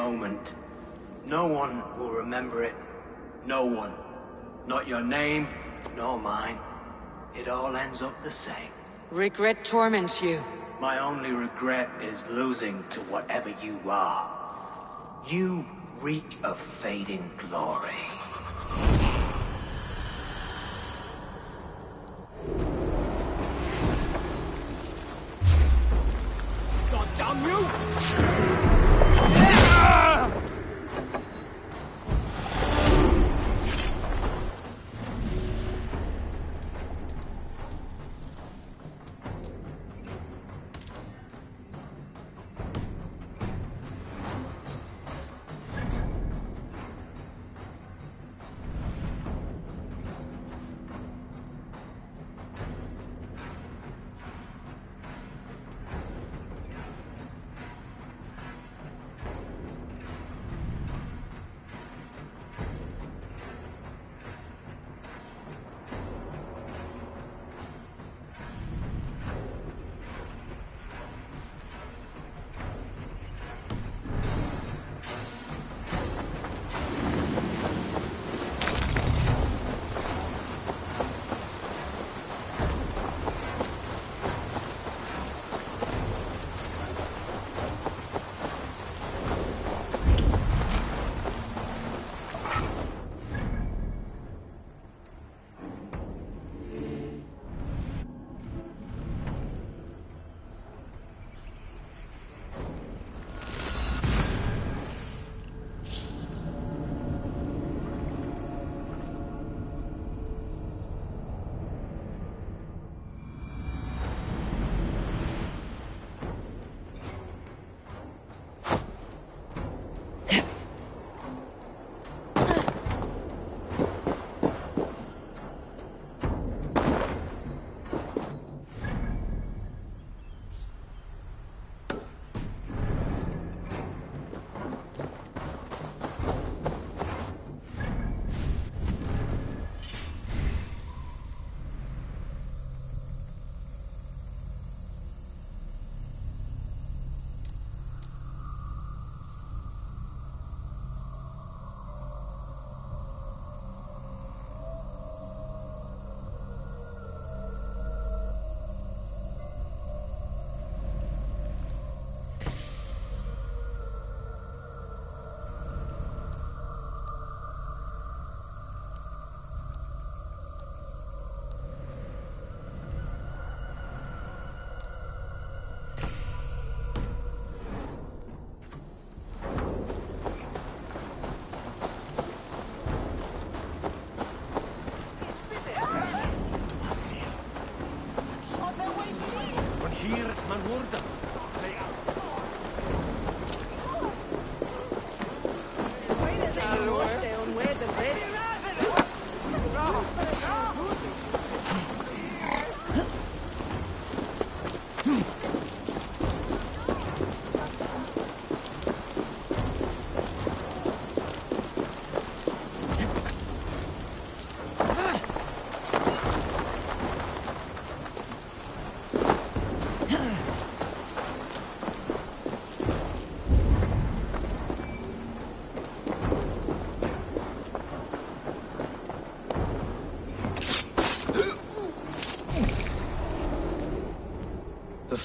Moment. No one will remember it. No one. Not your name, nor mine. It all ends up the same. Regret torments you. My only regret is losing to whatever you are. You reek of fading glory. God damn you!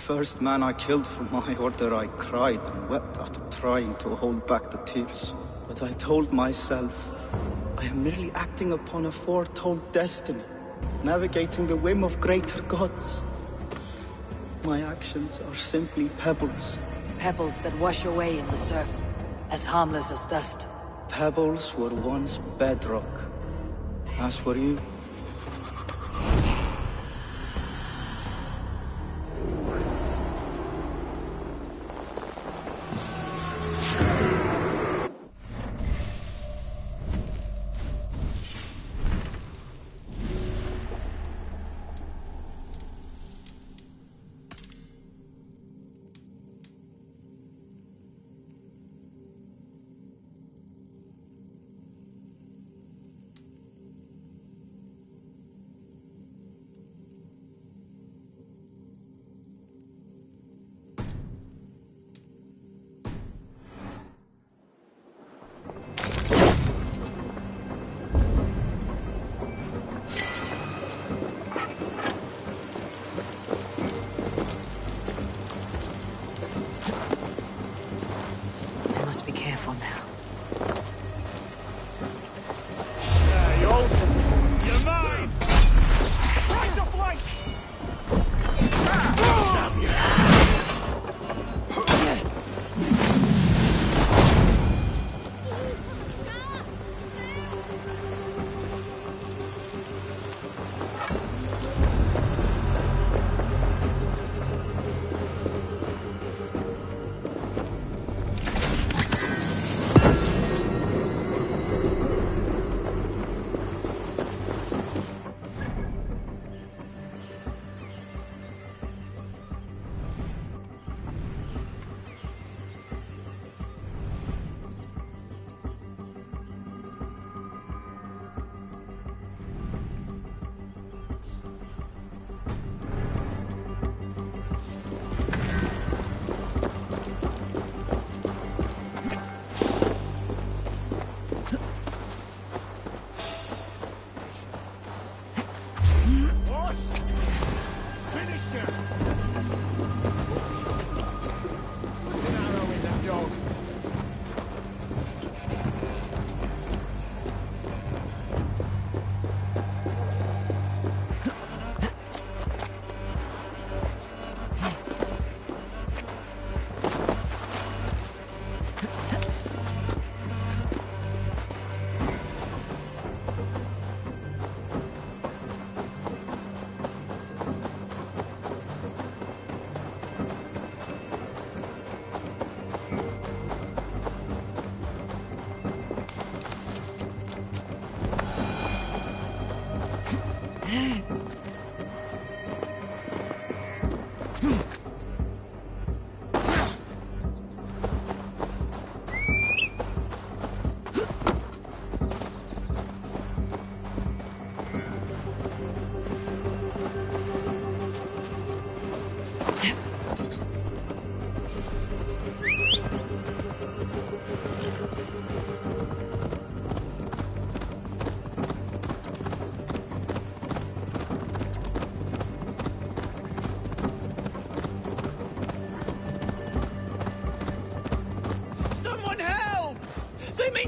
first man I killed for my order, I cried and wept after trying to hold back the tears. But I told myself, I am merely acting upon a foretold destiny, navigating the whim of greater gods. My actions are simply pebbles. Pebbles that wash away in the surf, as harmless as dust. Pebbles were once bedrock, as were you. Be careful now. You're mine! Right to flank! Damn you!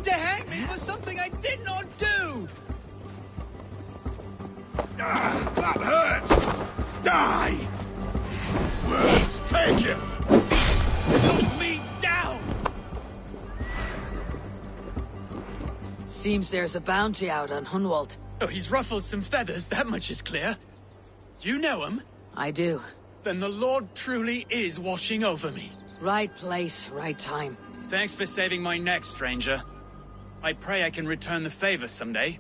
To hang me for something I did not do! Ah, that hurts! Die! Words, take it! Knock me down! Seems there's a bounty out on Hunwald. Oh, he's ruffled some feathers, that much is clear. You know him? I do. Then the Lord truly is watching over me. Right place, right time. Thanks for saving my neck, stranger. I pray I can return the favor someday.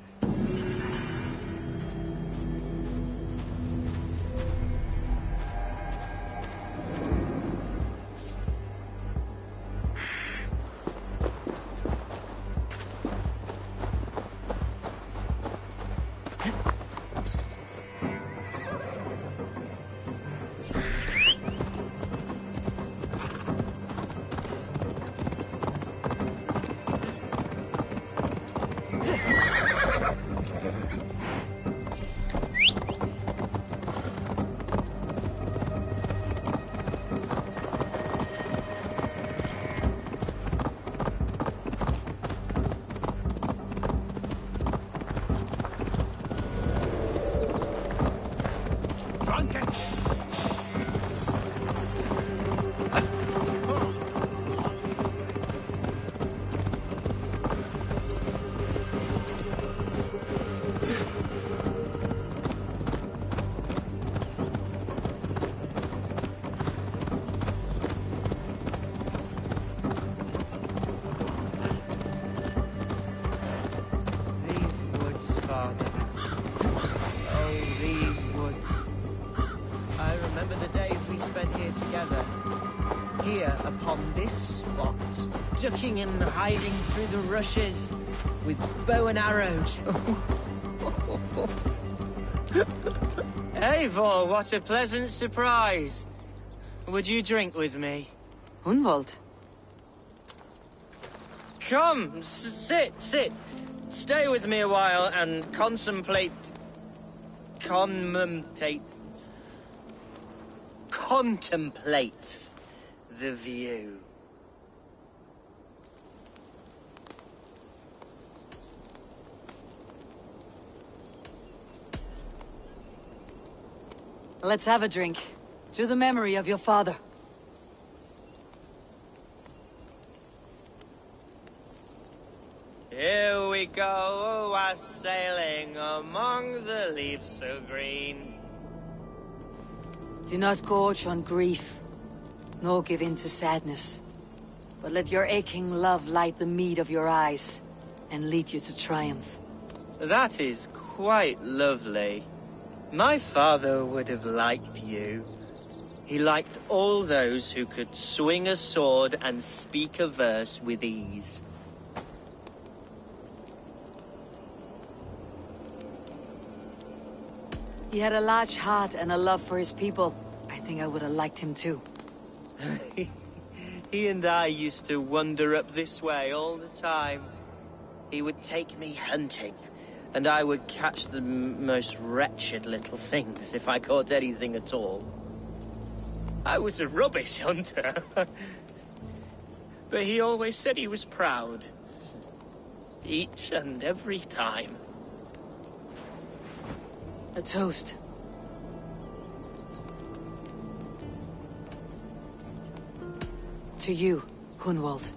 Ducking and hiding through the rushes with bow and arrows. Eivor, what a pleasant surprise. Would you drink with me? Hunwald. Come, sit. Stay with me a while and contemplate the view. Let's have a drink. To the memory of your father. Here we go, a sailing among the leaves so green. Do not gorge on grief, nor give in to sadness. But let your aching love light the mead of your eyes, and lead you to triumph. That is quite lovely. My father would have liked you. He liked all those who could swing a sword and speak a verse with ease. He had a large heart and a love for his people. I think I would have liked him too. He and I used to wander up this way all the time. He would take me hunting, and I would catch the most wretched little things if I caught anything at all. I was a rubbish hunter. But he always said he was proud. Each and every time. A toast. To you, Hunwald.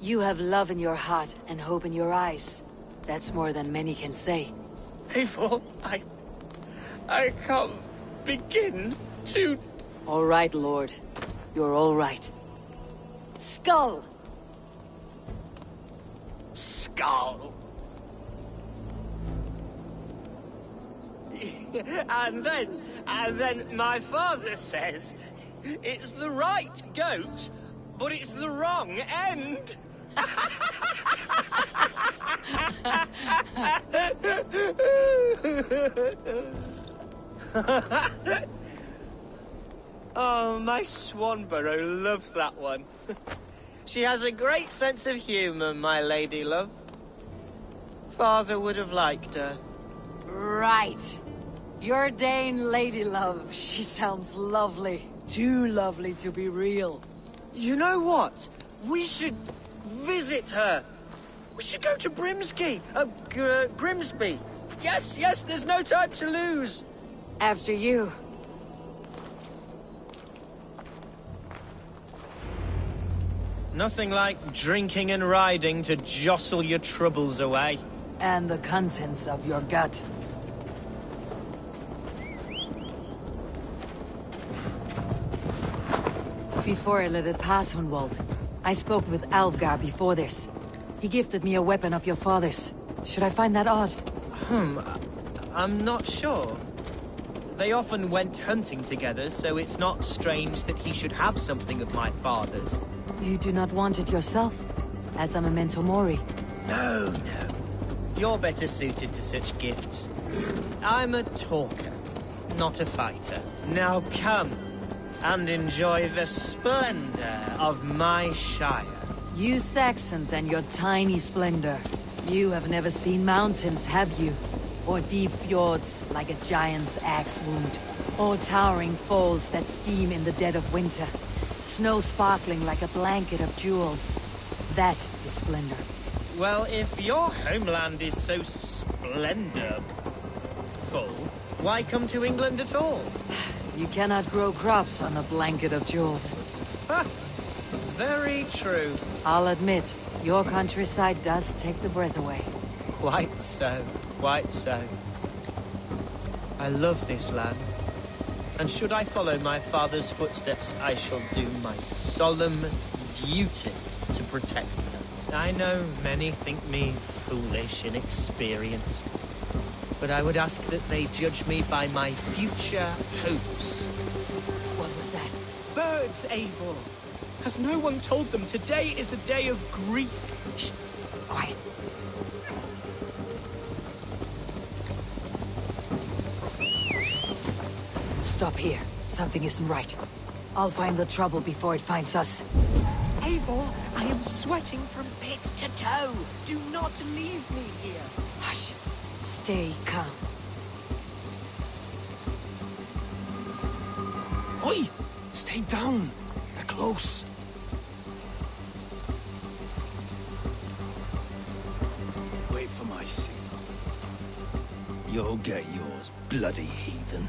You have love in your heart and hope in your eyes. That's more than many can say. Eivor, I can't begin to... All right, Lord. You're all right. Skull! Skull. And then my father says, it's the right goat, but it's the wrong end. Oh, my Swanborough loves that one. She has a great sense of humor, my lady love. Father would have liked her. Right. Your Dane lady love. She sounds lovely. Too lovely to be real. You know what? We should visit her. We should go to Grimsby. Yes, there's no time to lose. After you. Nothing like drinking and riding to jostle your troubles away. And the contents of your gut. Before I let it pass, Hunwald, I spoke with Alfgar before this. He gifted me a weapon of your father's. Should I find that odd? I'm not sure. They often went hunting together, so it's not strange that he should have something of my father's. You do not want it yourself? As a memento mori? No. You're better suited to such gifts. I'm a talker, not a fighter. Now come and enjoy the splendor of my shire. You Saxons and your tiny splendor. You have never seen mountains, have you? Or deep fjords like a giant's axe wound. Or towering falls that steam in the dead of winter. Snow sparkling like a blanket of jewels. That is splendor. Well, if your homeland is so splendorful, why come to England at all? You cannot grow crops on a blanket of jewels. Very true. I'll admit, your countryside does take the breath away. Quite so, quite so. I love this land. And should I follow my father's footsteps, I shall do my solemn duty to protect her. I know many think me foolish, inexperienced, but I would ask that they judge me by my future hopes. What was that? Birds, Eivor! Has no one told them today is a day of grief? Shh! Quiet. Stop here. Something isn't right. I'll find the trouble before it finds us. Eivor, I am sweating from head to toe. Do not leave me here. Hush. Stay calm. Oi! Stay down. They're close. Wait for my signal. You'll get yours, bloody heathen.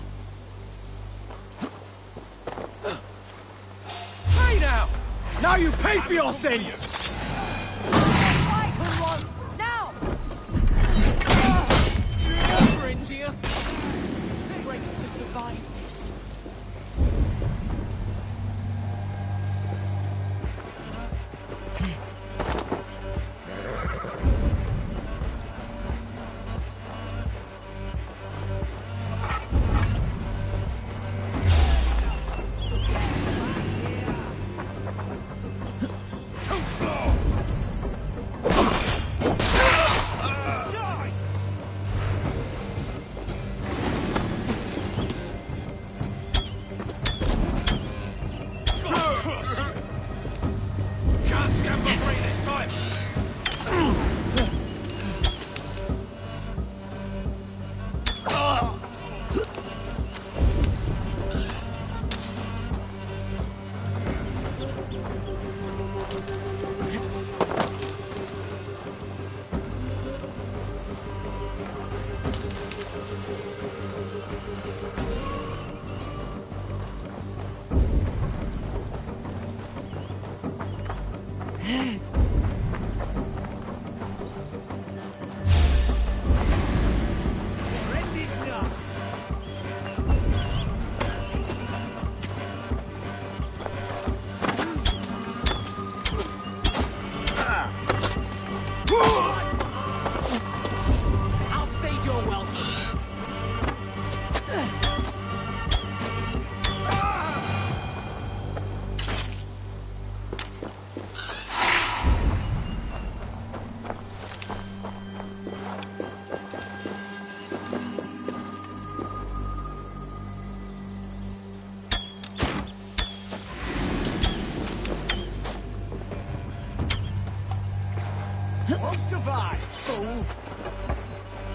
Hey now! Now you pay for your sins! Fight, Hunwald! Now! Over into you. Great to survive this. Can't scamper free this time! I'll stage your welcome. Won't survive, fool!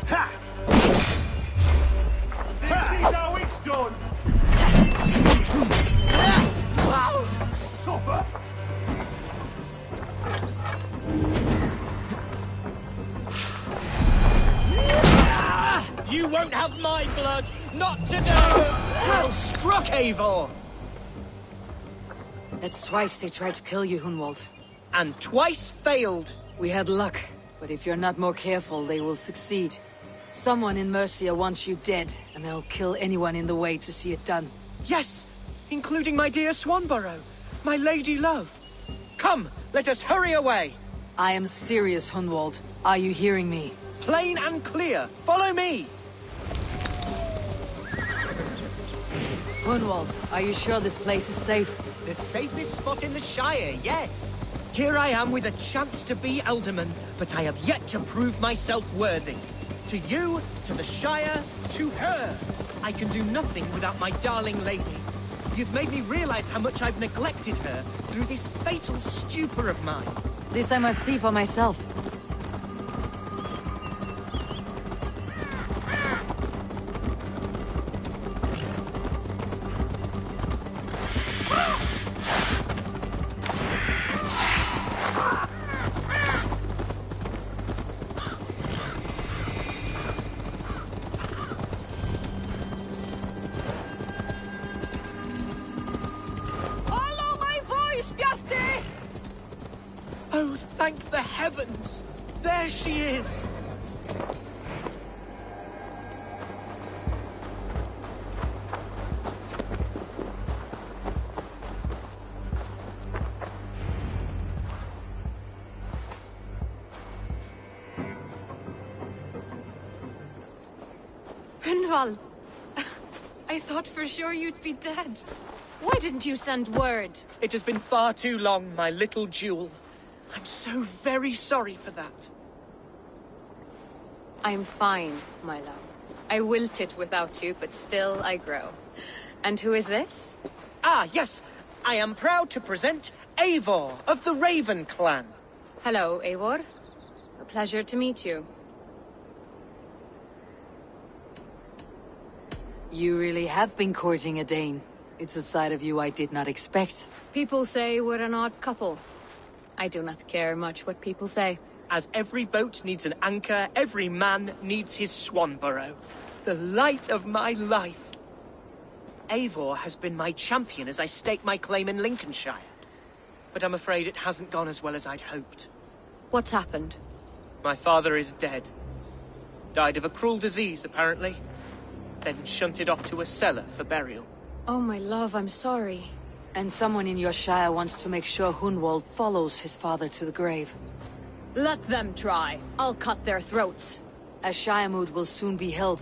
Ha! This is how it's done! Suffer! You won't have my blood! Not today! Well struck, Eivor! That's twice they tried to kill you, Hunwald. And twice failed. We had luck, but if you're not more careful, they will succeed. Someone in Mercia wants you dead, and they'll kill anyone in the way to see it done. Yes, including my dear Swanborough, my lady love. Come, let us hurry away. I am serious, Hunwald. Are you hearing me? Plain and clear. Follow me. Hunwald, are you sure this place is safe? The safest spot in the Shire, yes. Here I am with a chance to be Alderman, but I have yet to prove myself worthy. To you, to the Shire, to her. I can do nothing without my darling lady. You've made me realize how much I've neglected her through this fatal stupor of mine. This I must see for myself. Thank the heavens! There she is! Hundval! I thought for sure you'd be dead. Why didn't you send word? It has been far too long, my little jewel. I'm so very sorry for that. I'm fine, my love. I wilted without you, but still I grow. And who is this? Ah, yes. I am proud to present Eivor of the Raven clan. Hello, Eivor. A pleasure to meet you. You really have been courting a Dane. It's a side of you I did not expect. People say we're an odd couple. I do not care much what people say. As every boat needs an anchor, every man needs his Swanborough. The light of my life. Eivor has been my champion as I stake my claim in Lincolnshire. But I'm afraid it hasn't gone as well as I'd hoped. What's happened? My father is dead. Died of a cruel disease, apparently. Then shunted off to a cellar for burial. Oh, my love, I'm sorry. And someone in your shire wants to make sure Hunwald follows his father to the grave. Let them try. I'll cut their throats. A shire moot will soon be held.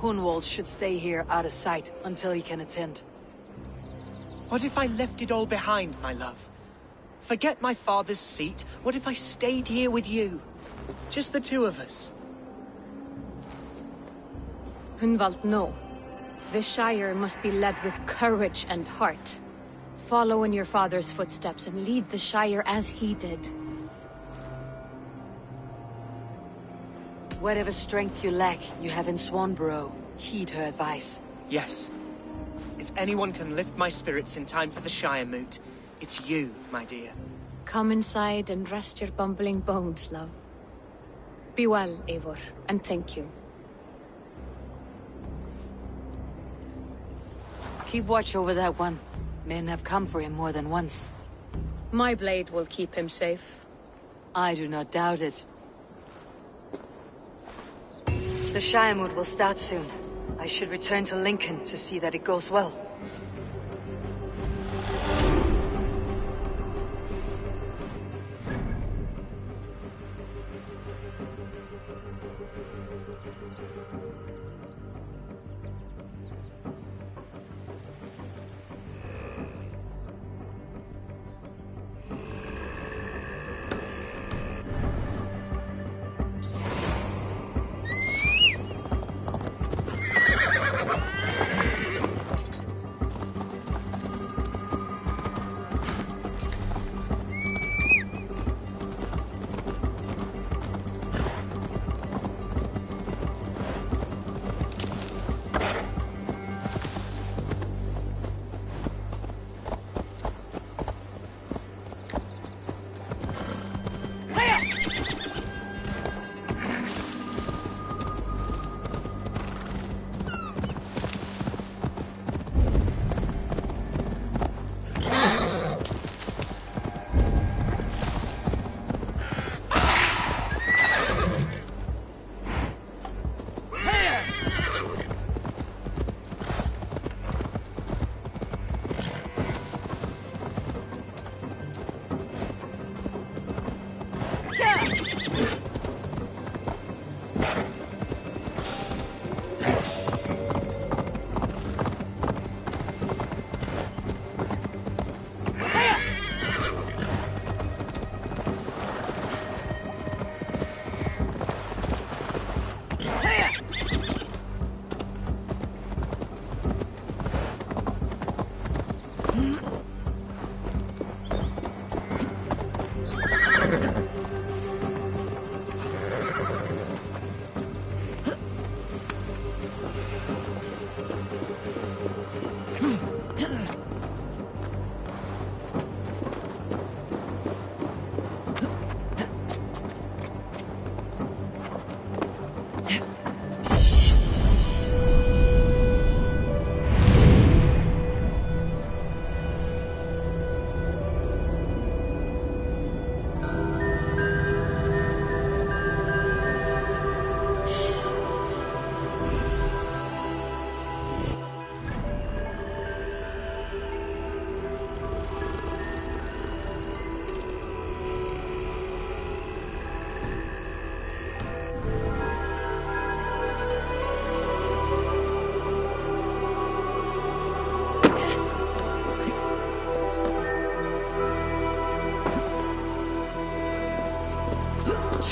Hunwald should stay here out of sight until he can attend. What if I left it all behind, my love? Forget my father's seat. What if I stayed here with you? Just the two of us. Hunwald, no. This Shire must be led with courage and heart. Follow in your father's footsteps and lead the Shire as he did. Whatever strength you lack, you have in Swanborough. Heed her advice. Yes. If anyone can lift my spirits in time for the Shire moot, it's you, my dear. Come inside and rest your bumbling bones, love. Be well, Eivor, and thank you. Keep watch over that one. Men have come for him more than once. My blade will keep him safe. I do not doubt it. The Shire moot will start soon. I should return to Lincoln to see that it goes well.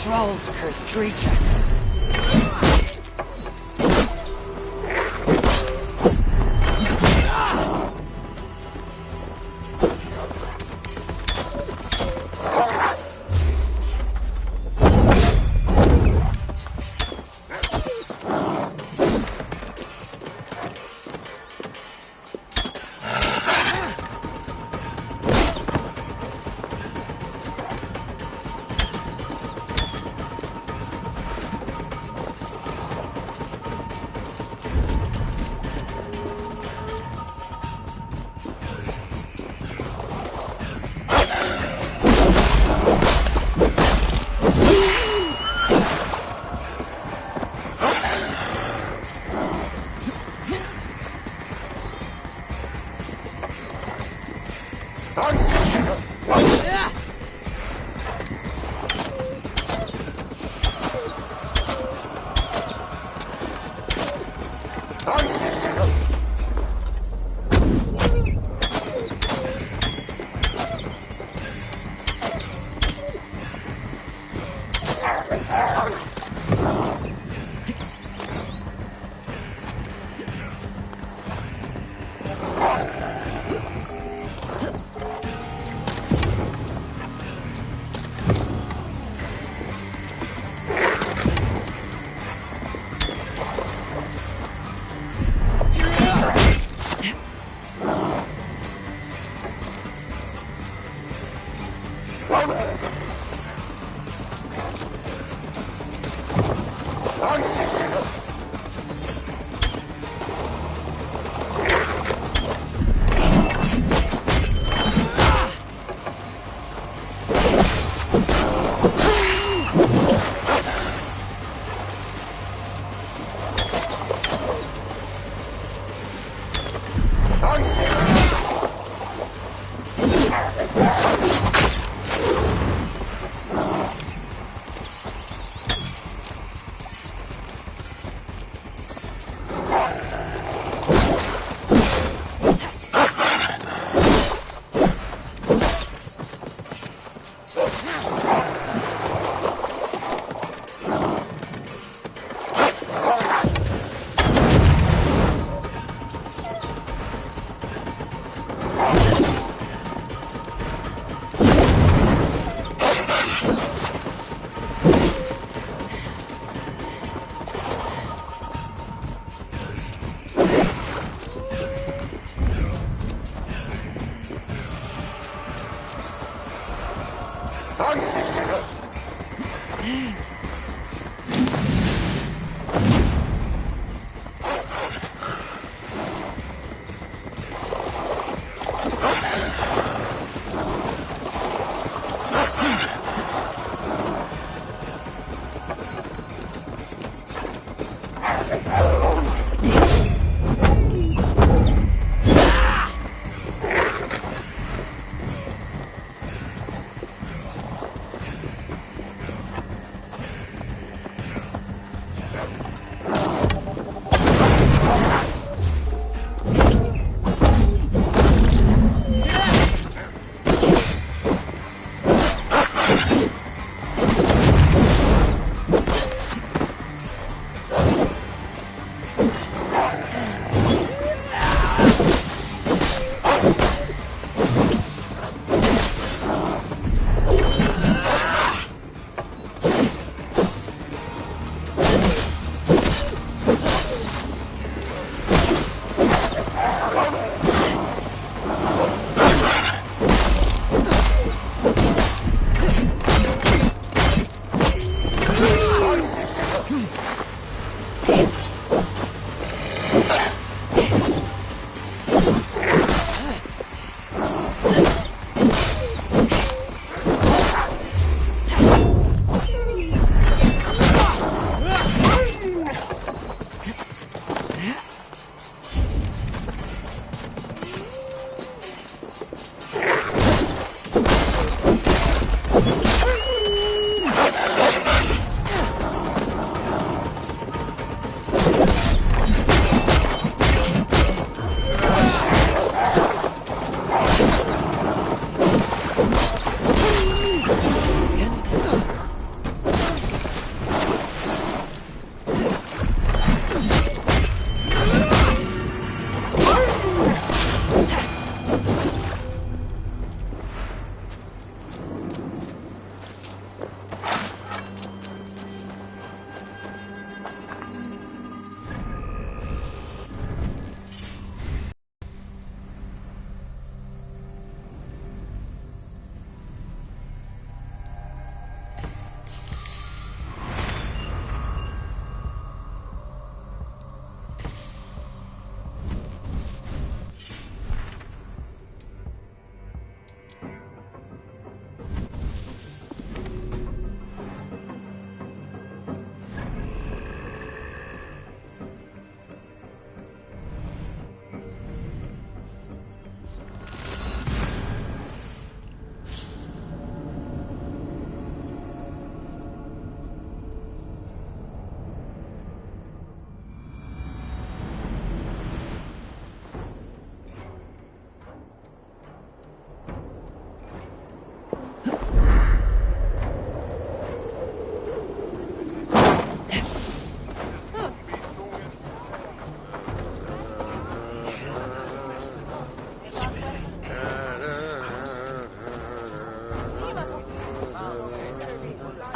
Trolls, cursed creature.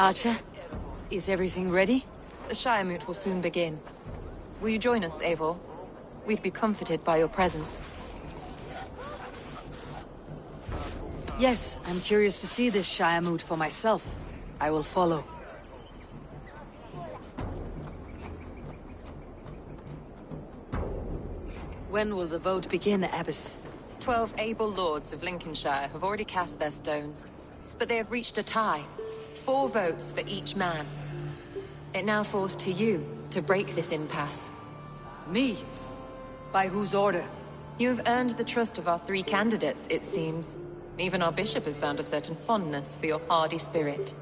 Archer, is everything ready? The Shire Moot will soon begin. Will you join us, Eivor? We'd be comforted by your presence. Yes, I'm curious to see this Shire Moot for myself. I will follow. When will the vote begin, Abbess? 12 able lords of Lincolnshire have already cast their stones, but they have reached a tie. 4 votes for each man. It now falls to you to break this impasse. Me? By whose order? You have earned the trust of our 3 candidates, it seems. Even our bishop has found a certain fondness for your hardy spirit.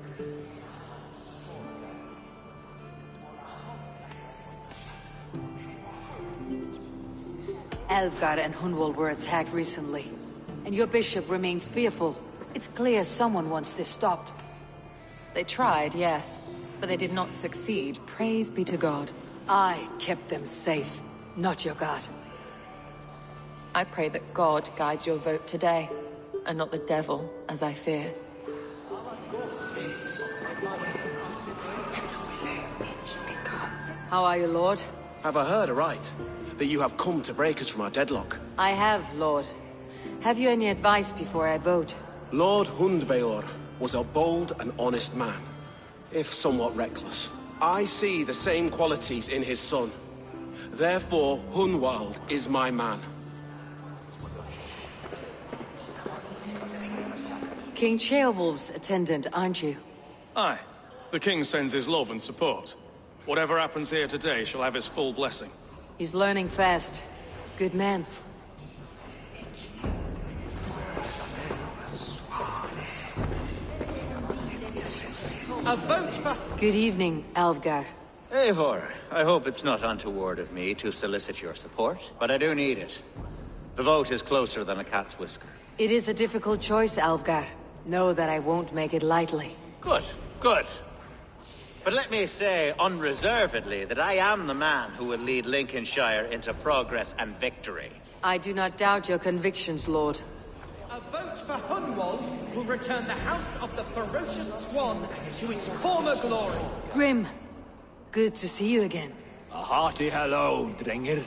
Alfgar and Hunwald were attacked recently, and your bishop remains fearful. It's clear someone wants this stopped. They tried, yes, but they did not succeed. Praise be to God. I kept them safe, not your god. I pray that God guides your vote today, and not the devil, as I fear. How are you, Lord? Have I heard aright? That you have come to break us from our deadlock? I have, Lord. Have you any advice before I vote? Lord Hundbeor was a bold and honest man, if somewhat reckless. I see the same qualities in his son. Therefore, Hunwald is my man. King Ceolwulf's attendant, aren't you? Aye. The king sends his love and support. Whatever happens here today shall have his full blessing. He's learning fast. Good man. A vote for... Good evening, Alfgar. Eivor, I hope it's not untoward of me to solicit your support, but I do need it. The vote is closer than a cat's whisker. It is a difficult choice, Alfgar. Know that I won't make it lightly. Good, good. But let me say unreservedly that I am the man who will lead Lincolnshire into progress and victory. I do not doubt your convictions, Lord. A vote for Hunwald will return the House of the Ferocious Swan to its former glory. Grim, good to see you again. A hearty hello, Drenger.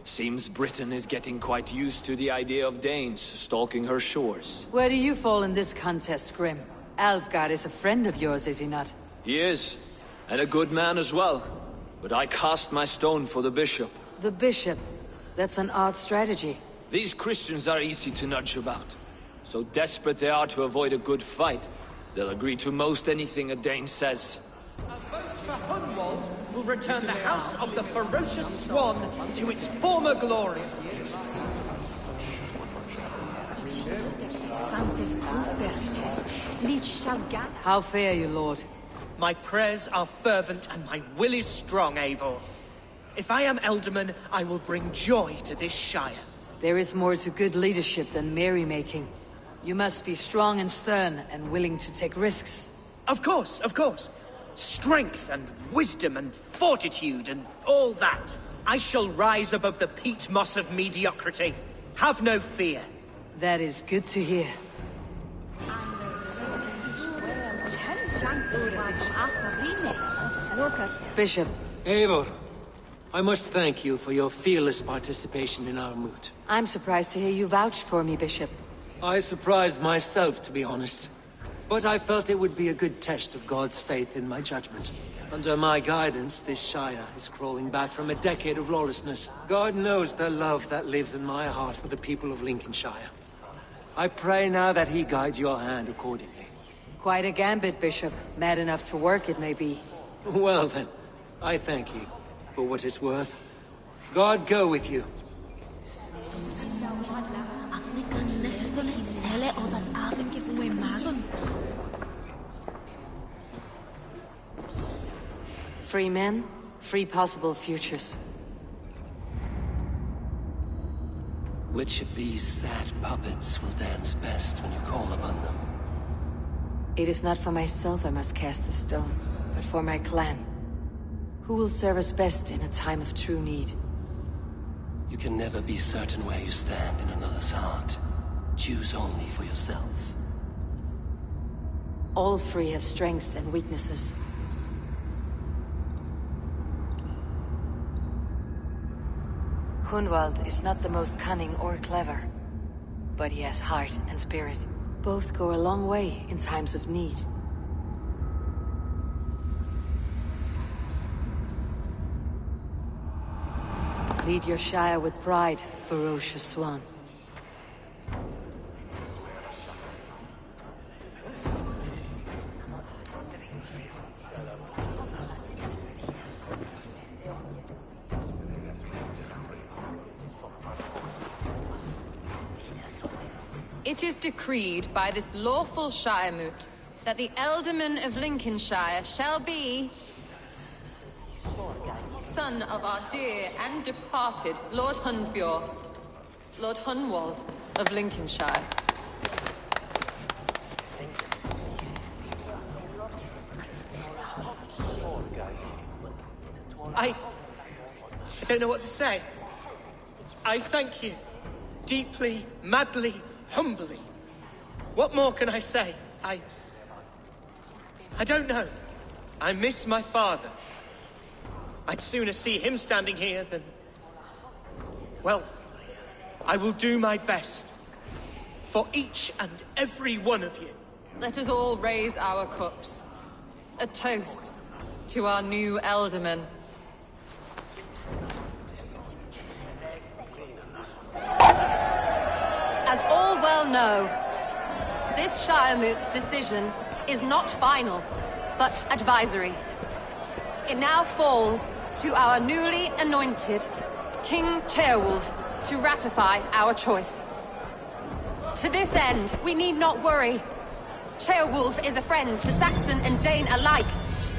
Seems Britain is getting quite used to the idea of Danes stalking her shores. Where do you fall in this contest, Grim? Alfgar is a friend of yours, is he not? He is, and a good man as well. But I cast my stone for the bishop. The bishop? That's an odd strategy. These Christians are easy to nudge about. So desperate they are to avoid a good fight, they'll agree to most anything a Dane says. A vote for Hunwald will return the House of the Ferocious Swan to its former glory. How fare you, Lord? My prayers are fervent and my will is strong, Eivor. If I am Elderman, I will bring joy to this Shire. There is more to good leadership than merrymaking. You must be strong and stern and willing to take risks. Of course, of course. Strength and wisdom and fortitude and all that. I shall rise above the peat moss of mediocrity. Have no fear. That is good to hear. Bishop. Eivor, I must thank you for your fearless participation in our moot. I'm surprised to hear you vouch for me, Bishop. I surprised myself, to be honest. But I felt it would be a good test of God's faith in my judgment. Under my guidance, this Shire is crawling back from a decade of lawlessness. God knows the love that lives in my heart for the people of Lincolnshire. I pray now that he guides your hand accordingly. Quite a gambit, Bishop. Mad enough to work, it may be. Well then, I thank you for what it's worth. God go with you. Free men, free possible futures. Which of these sad puppets will dance best when you call upon them? It is not for myself I must cast the stone, but for my clan. Who will serve us best in a time of true need? You can never be certain where you stand in another's heart. Choose only for yourself. All three have strengths and weaknesses. Hunwald is not the most cunning or clever, but he has heart and spirit. Both go a long way in times of need. Lead your Shire with pride, ferocious swan. It is decreed by this lawful Shiremoot that the Ealdorman of Lincolnshire shall be son of our dear and departed Lord Hunbjorn, Lord Hunwald of Lincolnshire. I don't know what to say. I thank you. Deeply, madly, humbly. What more can I say? I don't know. I miss my father. I'd sooner see him standing here than... Well, I will do my best. For each and every one of you. Let us all raise our cups. A toast to our new Ealdorman. As all well know, this Shiremoot's decision is not final, but advisory. It now falls to our newly anointed King Ceolwulf to ratify our choice. To this end, we need not worry. Ceolwulf is a friend to Saxon and Dane alike,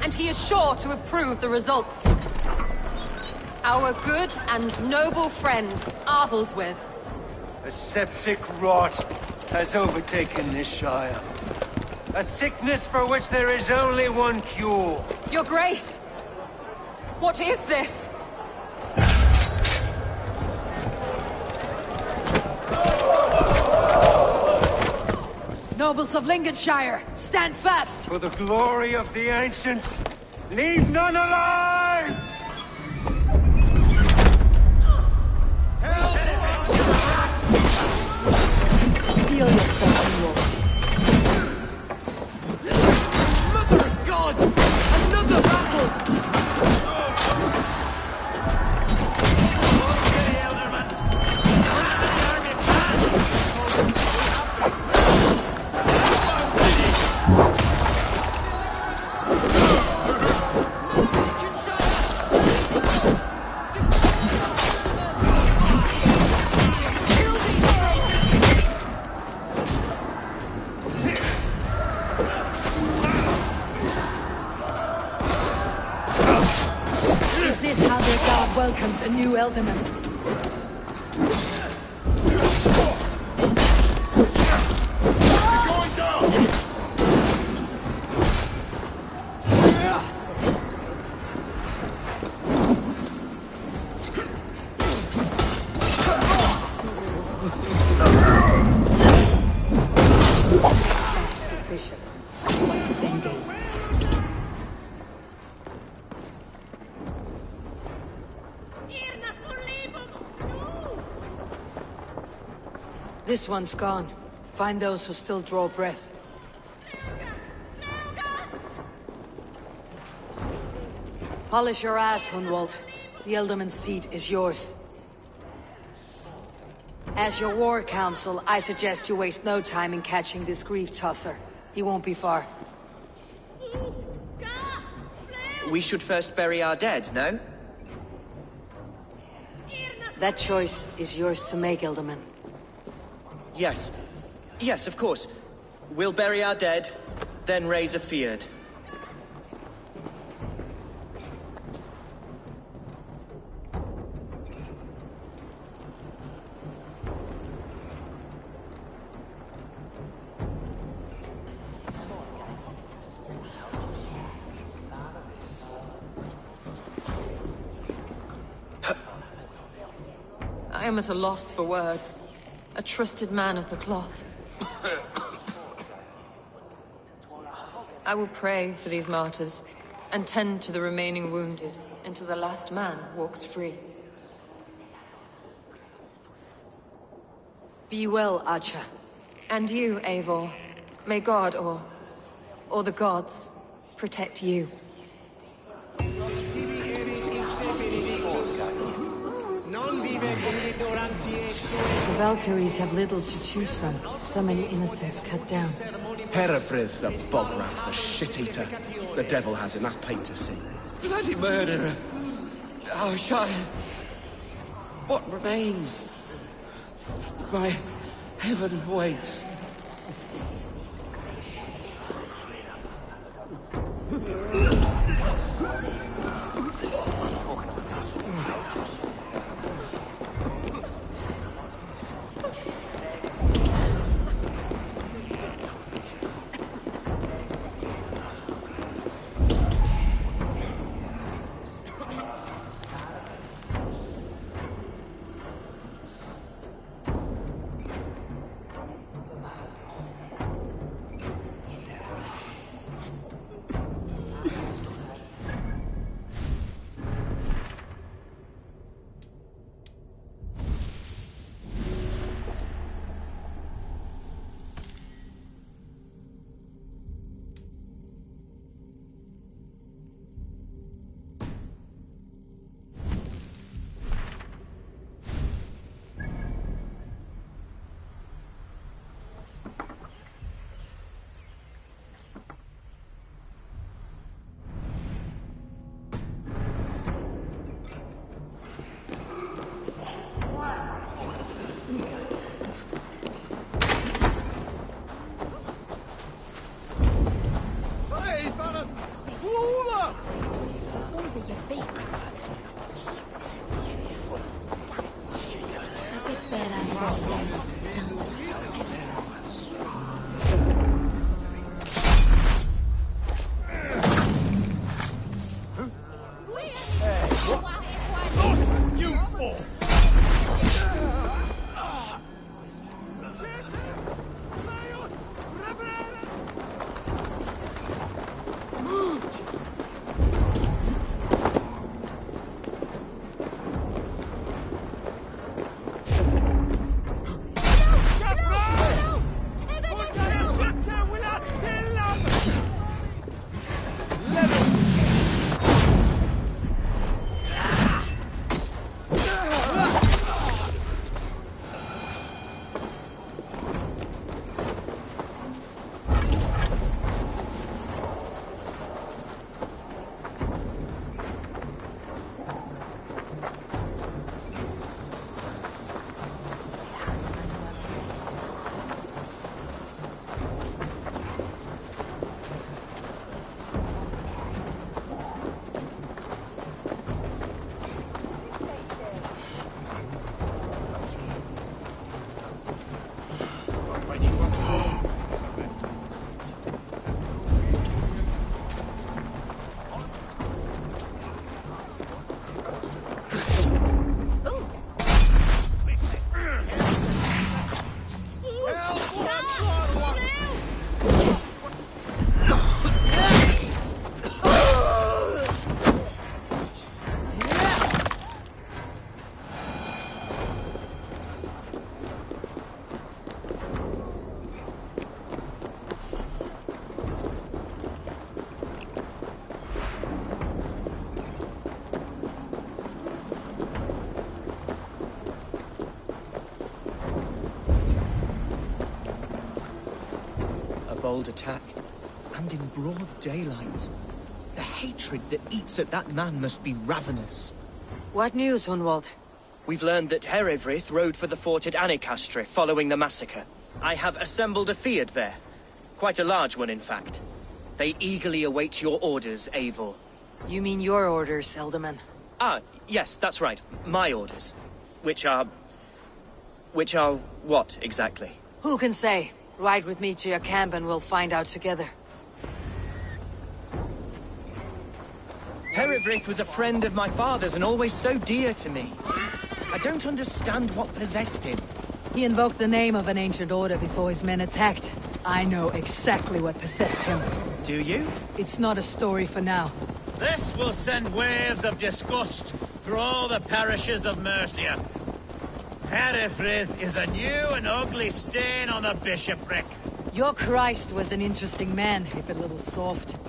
and he is sure to approve the results. Our good and noble friend, Arthelswith. A septic rot has overtaken this Shire. A sickness for which there is only one cure. Your Grace! What is this? Nobles of Lincolnshire, stand fast! For the glory of the ancients, leave none alive! Steel yourself, Wolf. Mother of God! Another battle! Is this how their god welcomes a new Ealdorman? Bishop. What's his endgame? This one's gone. Find those who still draw breath. Polish your ass, Hunwald. The Ealdorman's seat is yours. As your war council, I suggest you waste no time in catching this grief tosser. He won't be far. We should first bury our dead, no? That choice is yours to make, Ealdorman. Yes. Yes, of course. We'll bury our dead, then raise a feard. I am at a loss for words. A trusted man of the cloth. I will pray for these martyrs, and tend to the remaining wounded, until the last man walks free. Be well, Archer. And you, Eivor. May God, or the gods, protect you. The Valkyries have little to choose from. So many innocents cut down. Herefrith, the bog rat, the shit-eater. The devil has him, that's plain to see. Bloody murderer! Oh, Shire! What remains? My heaven waits. Bold attack, and in broad daylight. The hatred that eats at that man must be ravenous. What news, Hunwald? We've learned that Herefrith rode for the fort at Annikastre following the massacre. I have assembled a field there. Quite a large one, in fact. They eagerly await your orders, Eivor. You mean your orders, Elderman? Ah, yes, that's right. My orders. Which are what, exactly? Who can say? Ride with me to your camp and we'll find out together. Herefrith was a friend of my father's and always so dear to me. I don't understand what possessed him. He invoked the name of an ancient order before his men attacked. I know exactly what possessed him. Do you? It's not a story for now. This will send waves of disgust through all the parishes of Mercia. Herefrith is a new and ugly stain on the bishopric. Your Christ was an interesting man, if a little soft.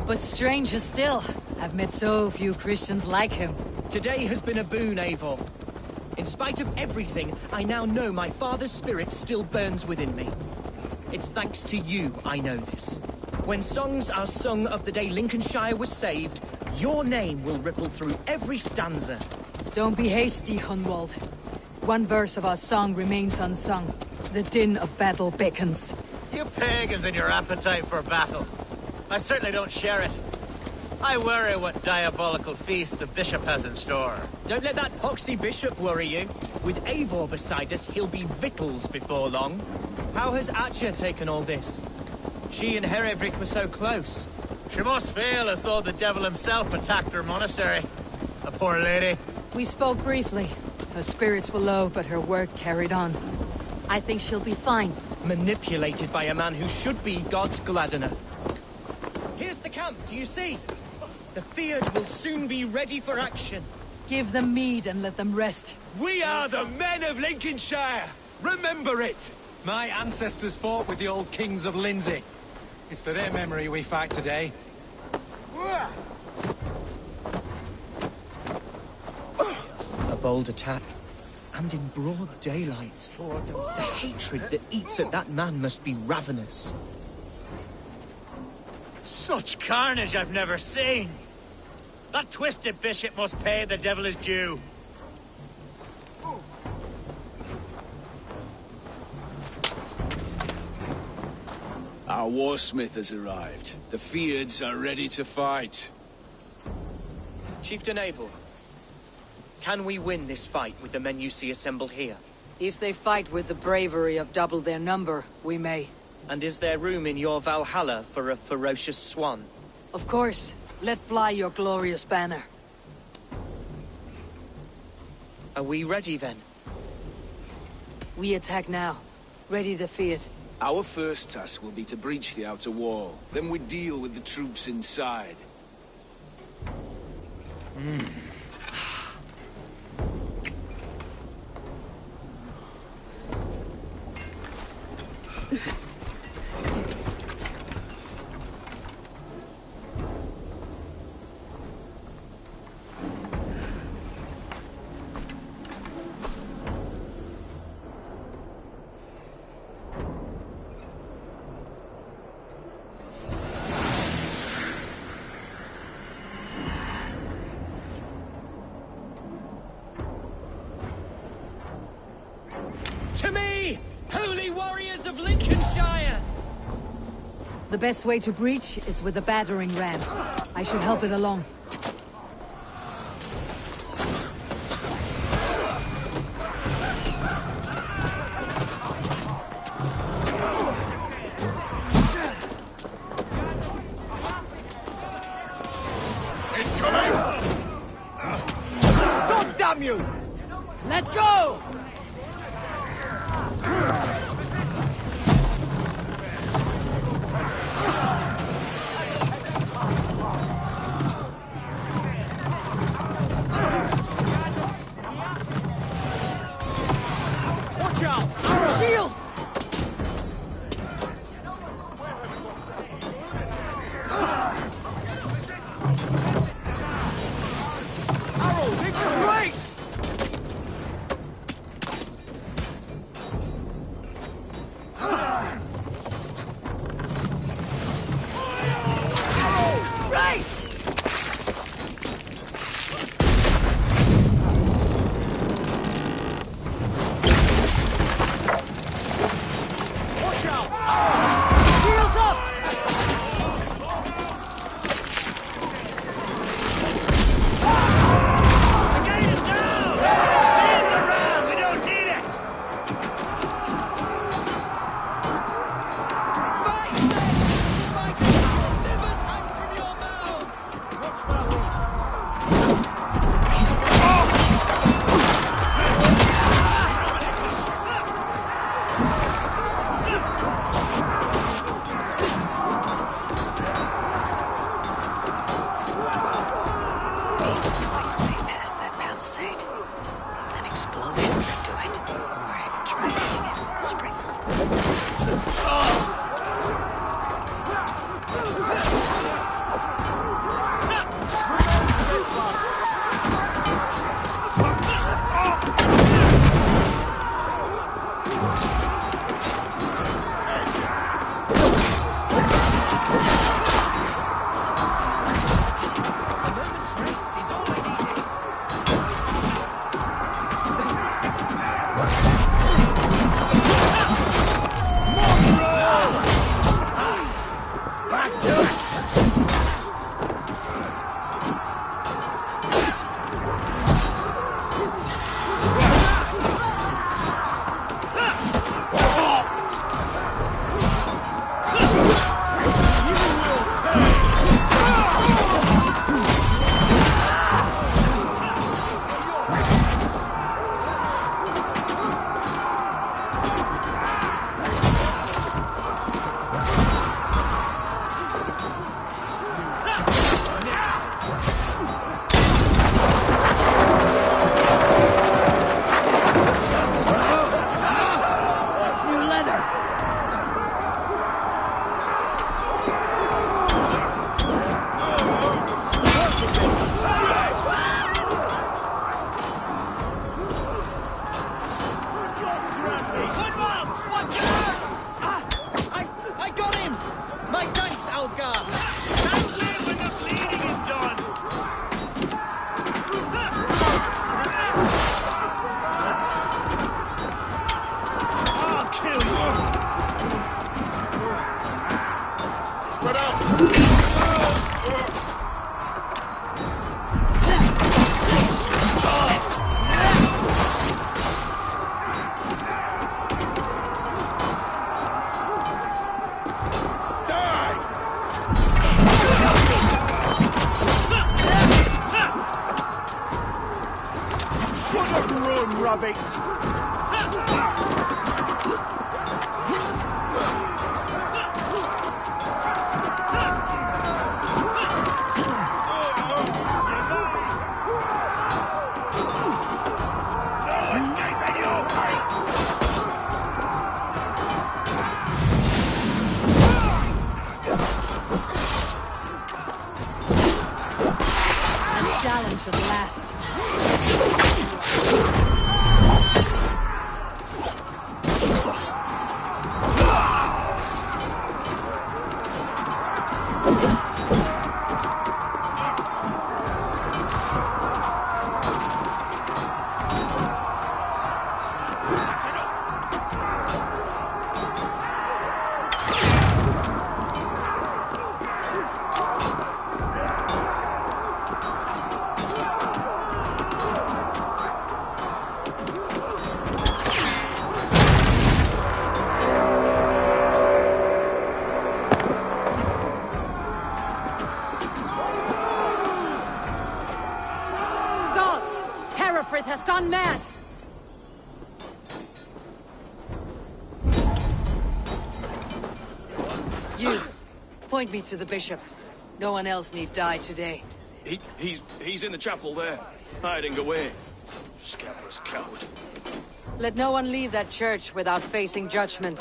But stranger still, I've met so few Christians like him. Today has been a boon, Eivor. In spite of everything, I now know my father's spirit still burns within me. It's thanks to you I know this. When songs are sung of the day Lincolnshire was saved, your name will ripple through every stanza. Don't be hasty, Hunwald. One verse of our song remains unsung. The din of battle beckons. You pagans and your appetite for battle. I certainly don't share it. I worry what diabolical feast the bishop has in store. Don't let that poxy bishop worry you. With Eivor beside us, he'll be victuals before long. How has Atya taken all this? She and Herevrik were so close. She must feel as though the devil himself attacked her monastery. A poor lady. We spoke briefly. Her spirits were low, but her work carried on. I think she'll be fine. Manipulated by a man who should be God's gladdener. Here's the camp, do you see? The Fiat will soon be ready for action. Give them mead and let them rest. We are the men of Lincolnshire! Remember it! My ancestors fought with the old kings of Lindsey. It's for their memory we fight today. A bold attack, and in broad daylight. The hatred that eats at that man must be ravenous. Such carnage I've never seen. That twisted bishop must pay the devil his due. Our warsmith has arrived. The Fiads are ready to fight. Chieftain Eivor, can we win this fight with the men you see assembled here? If they fight with the bravery of double their number, we may. And is there room in your Valhalla for a ferocious swan? Of course. Let fly your glorious banner. Are we ready then? We attack now. Ready to fight. Our first task will be to breach the outer wall. Then we deal with the troops inside. To me, holy warriors of Lincolnshire! The best way to breach is with a battering ram. I should help it along. God damn you! Let's go! Watch out! Shields! Arrows, in your face! explosion to it. Or try hitting it with a spring. Has gone mad! You, point me to the bishop. No one else need die today. He's in the chapel there, hiding away. Scabrous coward. Let no one leave that church without facing judgment.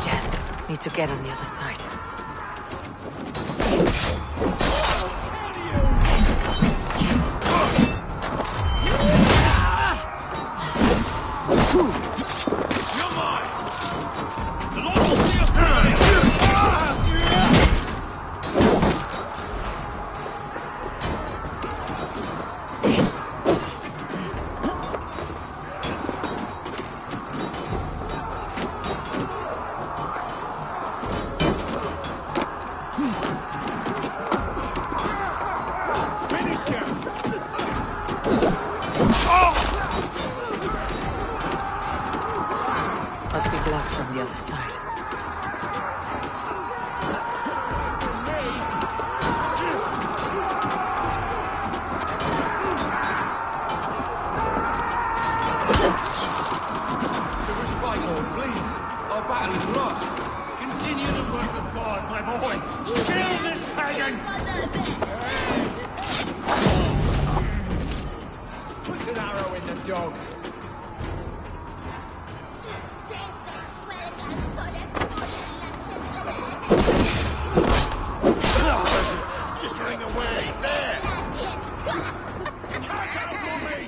Gent, need to get on the other side. Battle is lost. Continue the work of God, my boy. Kill this pagan! Put an arrow in the dog. Skittering away there! Catch up for me!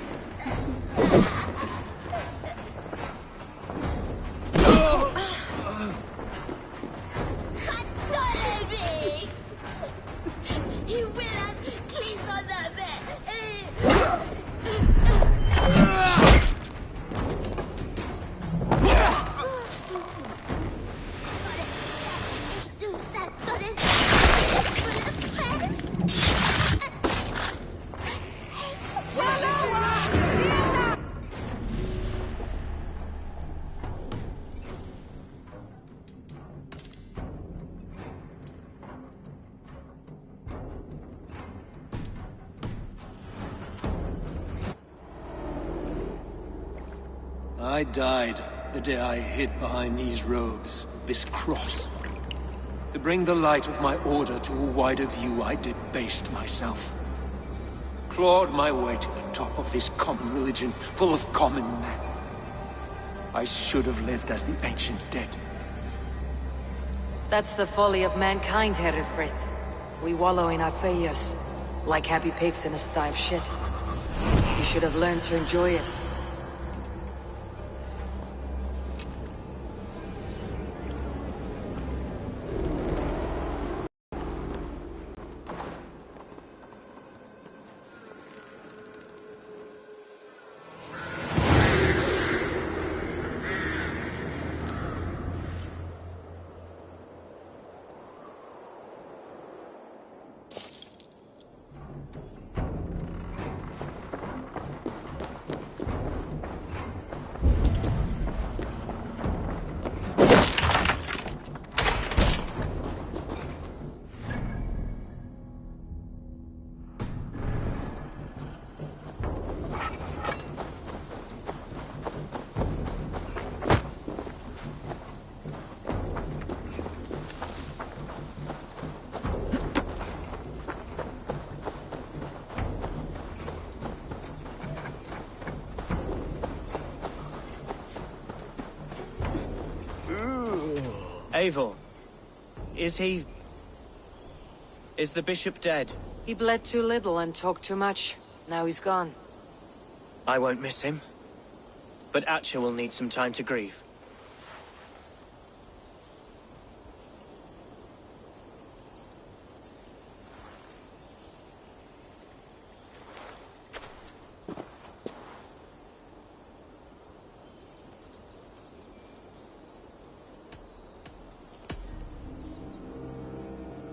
I died the day I hid behind these robes, this cross. To bring the light of my order to a wider view, I debased myself. Clawed my way to the top of this common religion, full of common men. I should have lived as the ancient dead. That's the folly of mankind, Herefrith. We wallow in our failures, like happy pigs in a sty of shit. You should have learned to enjoy it. Eivor, is he... is the bishop dead? He bled too little and talked too much. Now he's gone. I won't miss him. But Atcha will need some time to grieve.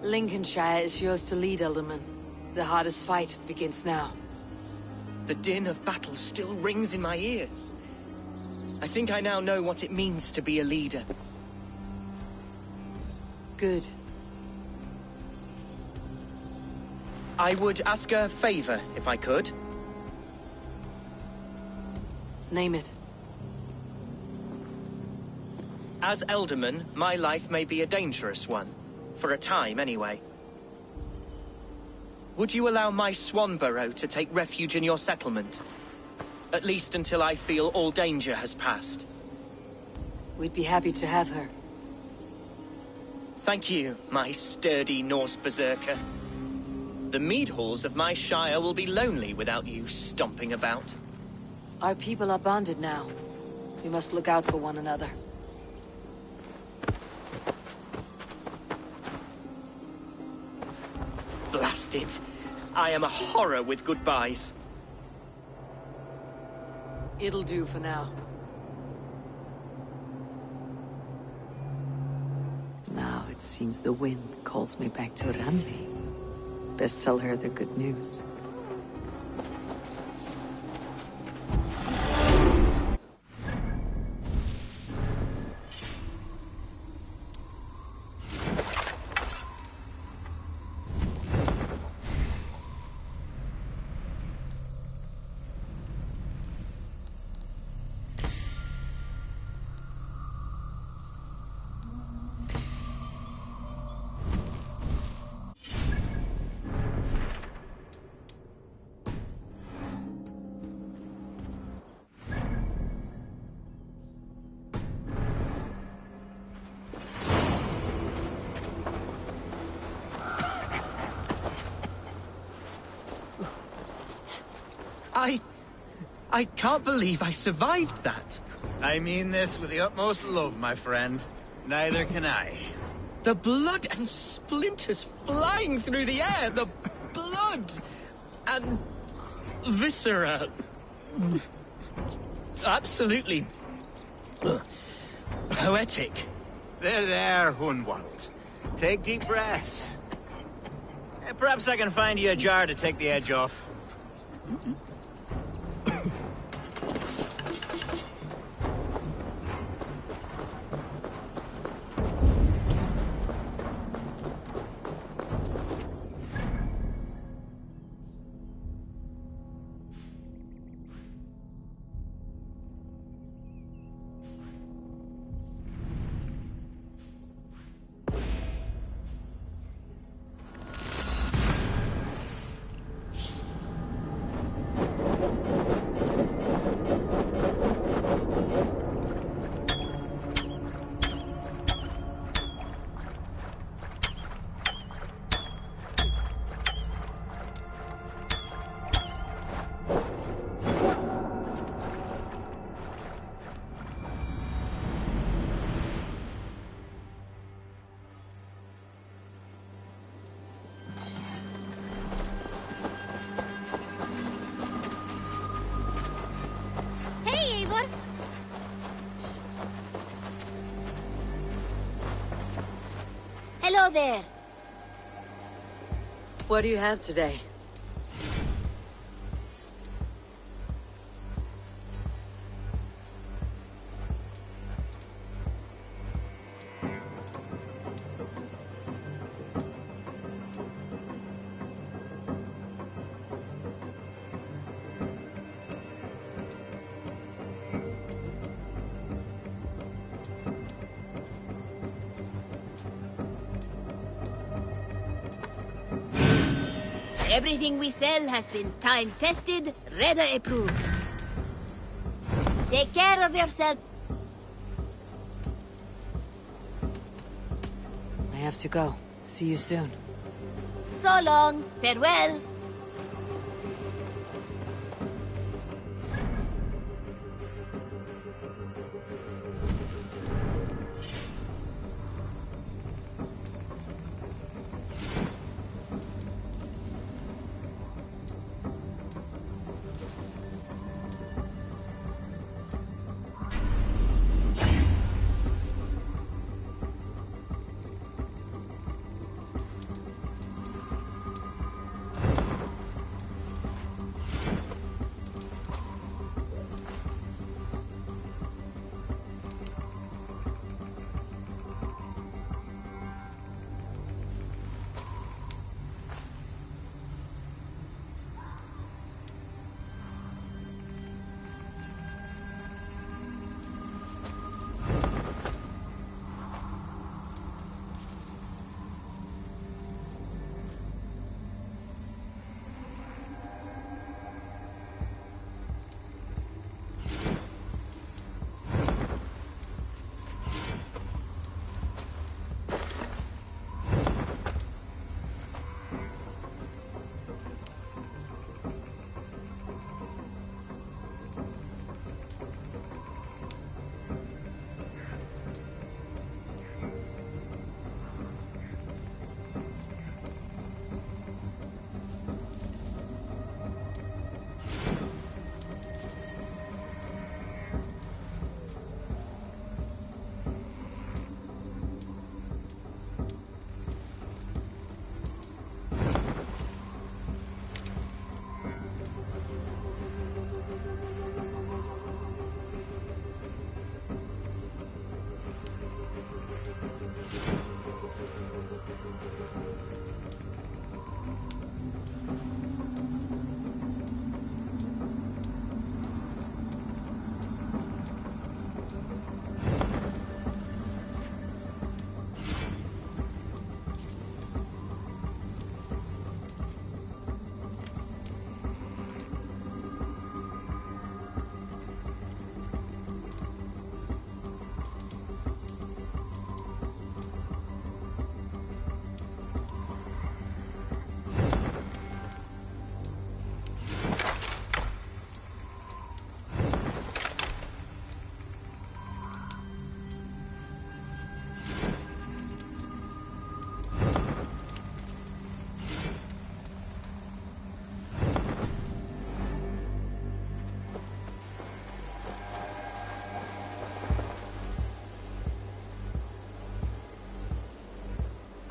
Lincolnshire is yours to lead, Elderman. The hardest fight begins now. The din of battle still rings in my ears. I think I now know what it means to be a leader. Good. I would ask a favor, if I could. Name it. As Elderman, my life may be a dangerous one. For a time, anyway. Would you allow my Swanborough to take refuge in your settlement? At least until I feel all danger has passed. We'd be happy to have her. Thank you, my sturdy Norse berserker. The mead halls of my shire will be lonely without you stomping about. Our people are bonded now. We must look out for one another. Blast it. I am a horror with goodbyes. It'll do for now. Now it seems the wind calls me back to Randi. Best tell her the good news. I can't believe I survived that. I mean this with the utmost love, my friend. Neither can I. The blood and splinters flying through the air. The blood and viscera. Absolutely poetic. There, Hunwald. Take deep breaths. Perhaps I can find you a jar to take the edge off. Hello there. What do you have today? Everything we sell has been time-tested, Reda approved. Take care of yourself. I have to go. See you soon. So long. Farewell.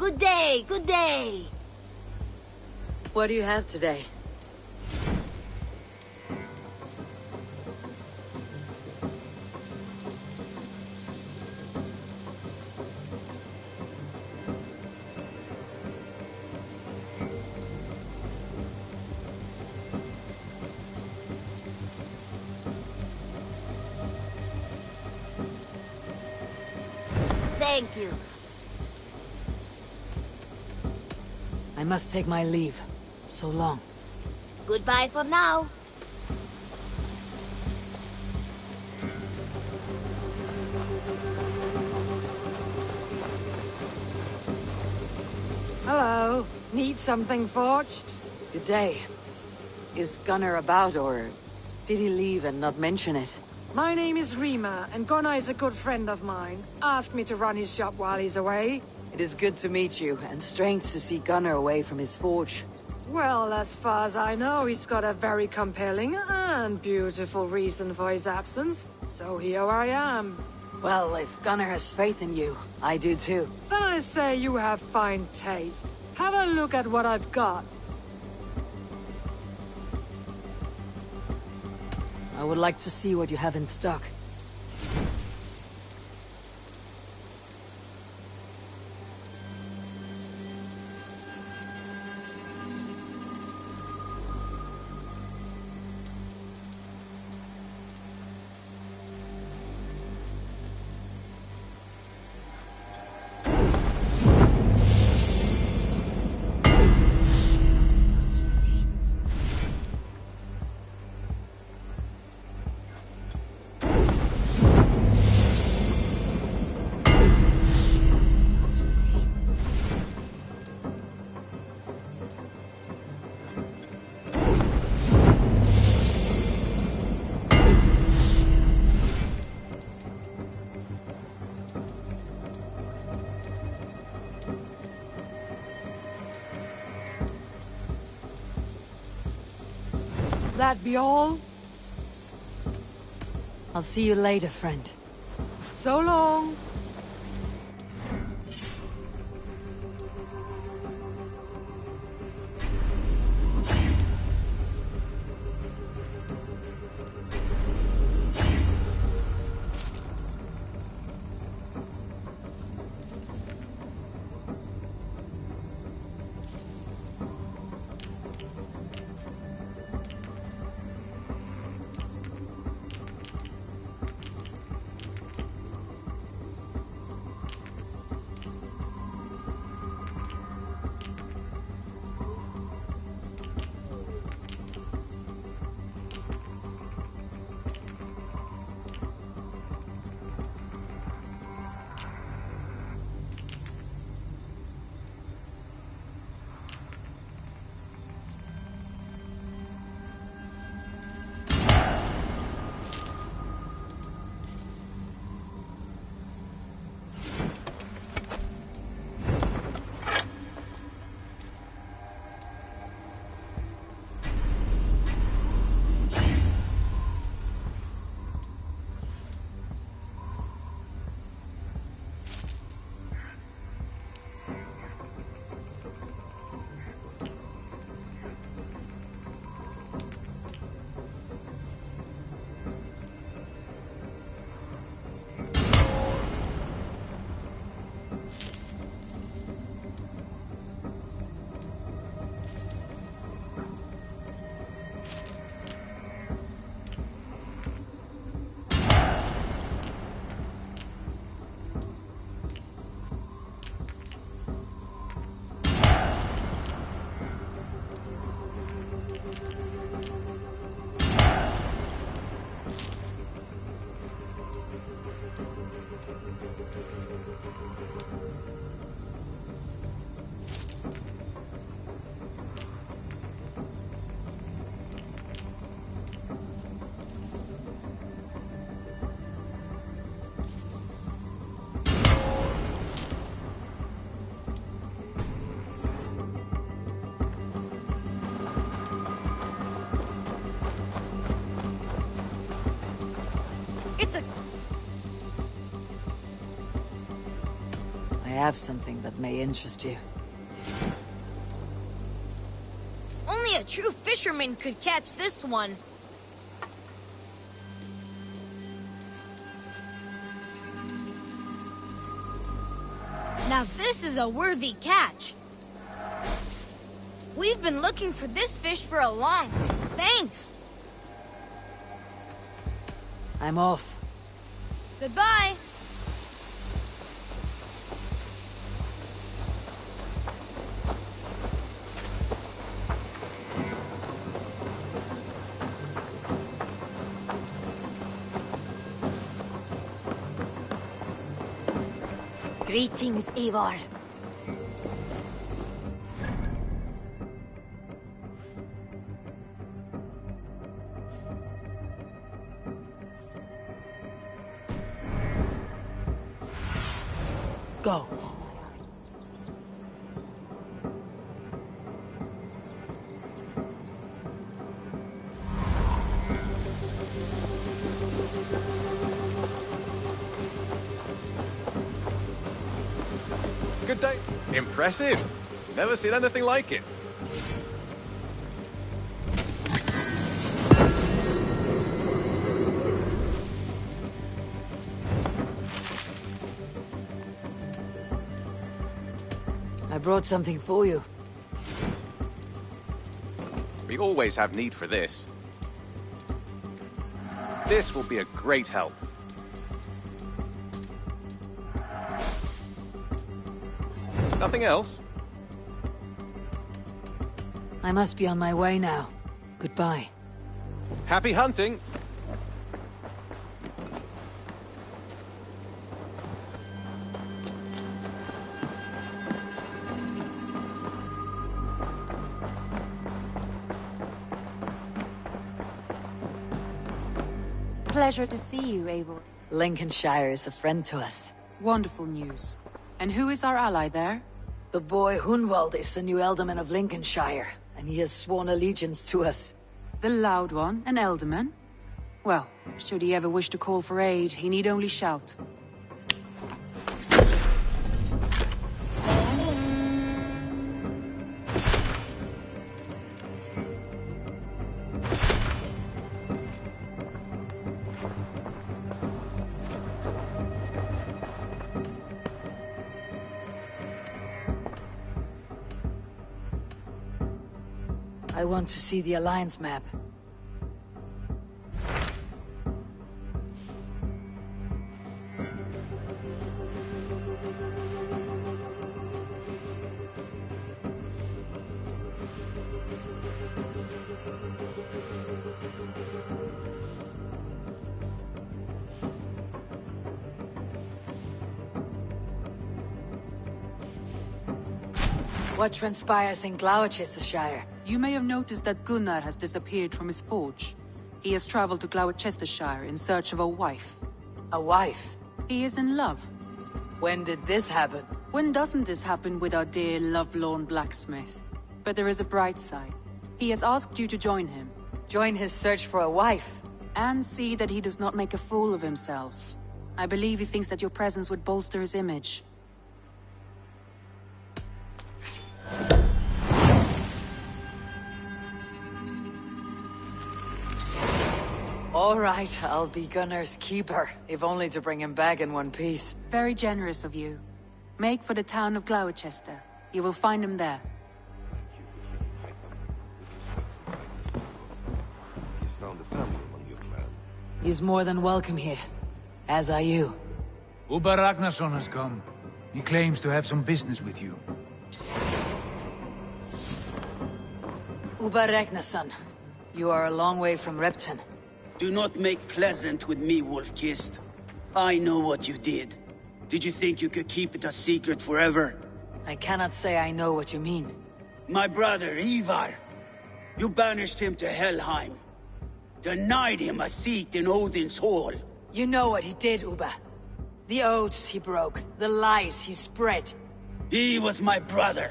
Good day, good day. What do you have today? Thank you. I must take my leave. So long. Goodbye for now. Hello. Need something forged? Good day. Is Gunnar about, or did he leave and not mention it? My name is Rima, and Gunnar is a good friend of mine. Asked me to run his shop while he's away. It is good to meet you, and strange to see Gunnar away from his forge. Well, as far as I know, he's got a very compelling and beautiful reason for his absence. So here I am. Well, if Gunnar has faith in you, I do too. Then I say you have fine taste. Have a look at what I've got. I would like to see what you have in stock. That be all? I'll see you later, friend. So long. have something that may interest you. Only a true fisherman could catch this one. Now this is a worthy catch. We've been looking for this fish for a long... Thanks! I'm off. Goodbye! Greetings, Eivor. Go. Good day. Impressive. Never seen anything like it. I brought something for you. We always have need for this. This will be a great help. Nothing else? I must be on my way now. Goodbye. Happy hunting! Pleasure to see you, Eivor. Lincolnshire is a friend to us. Wonderful news. And who is our ally there? The boy Hunwald is the new Alderman of Lincolnshire, and he has sworn allegiance to us. The Loud One, an Alderman? Well, should he ever wish to call for aid, he need only shout. I want to see the Alliance map. What transpires in Gloucestershire? You may have noticed that Gunnar has disappeared from his forge. He has traveled to Gloucestershire in search of a wife. A wife? He is in love. When did this happen? When doesn't this happen with our dear lovelorn blacksmith? But there is a bright side. He has asked you to join him. Join his search for a wife? And see that he does not make a fool of himself. I believe he thinks that your presence would bolster his image. All right, I'll be Gunnar's keeper, if only to bring him back in one piece. Very generous of you. Make for the town of Gloucester. You will find him there. He's more than welcome here. As are you. Uber Ragnarsson has come. He claims to have some business with you. Uber Ragnarsson, you are a long way from Repton. Do not make pleasant with me, Wolf-Kissed. I know what you did. Did you think you could keep it a secret forever? I cannot say I know what you mean. My brother, Ivar. You banished him to Helheim. Denied him a seat in Odin's hall. You know what he did, Uber. The oaths he broke, the lies he spread. He was my brother.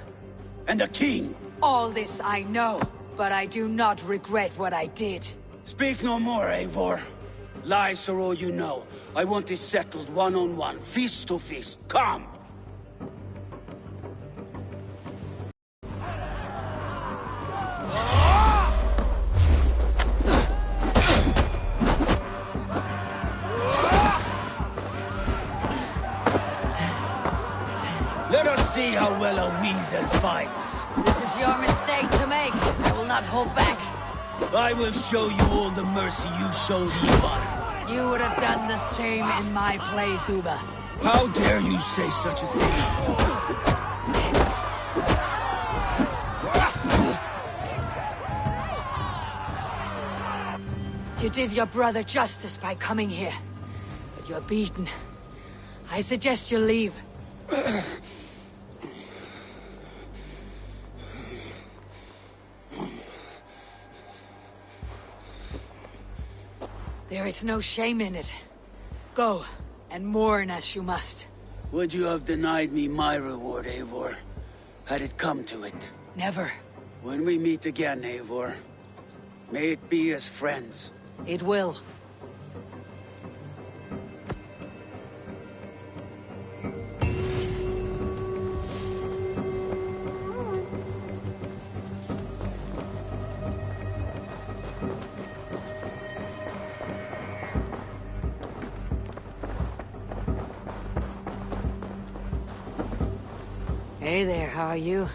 And a king. All this I know, but I do not regret what I did. Speak no more, Eivor. Lies are all you know. I want this settled one-on-one, fist to fist. Come! Let us see how well a weasel fights. This is your mistake to make. I will not hold back. I will show you all the mercy you showed Ivar. You would have done the same in my place, Uba. How dare you say such a thing? You did your brother justice by coming here. But you're beaten. I suggest you leave. There is no shame in it. Go, and mourn as you must. Would you have denied me my reward, Eivor? Had it come to it? Never. When we meet again, Eivor, may it be as friends. It will. Hey there, how are you?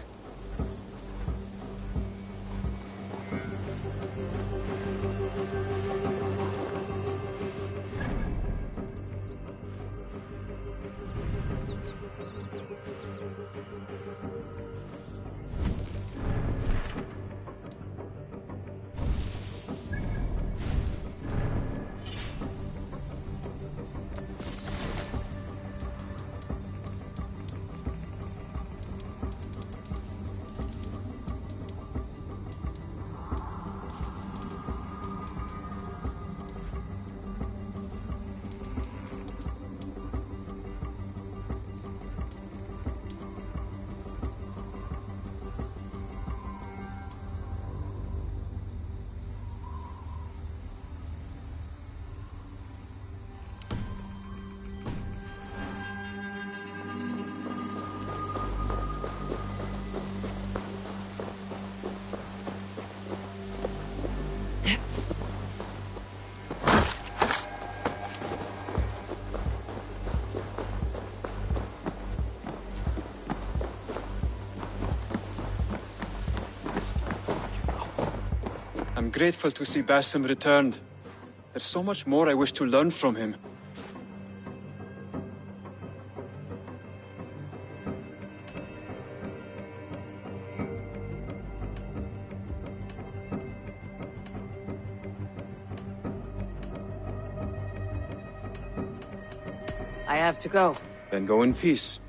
I'm grateful to see Basim returned. There's so much more I wish to learn from him. I have to go. Then go in peace.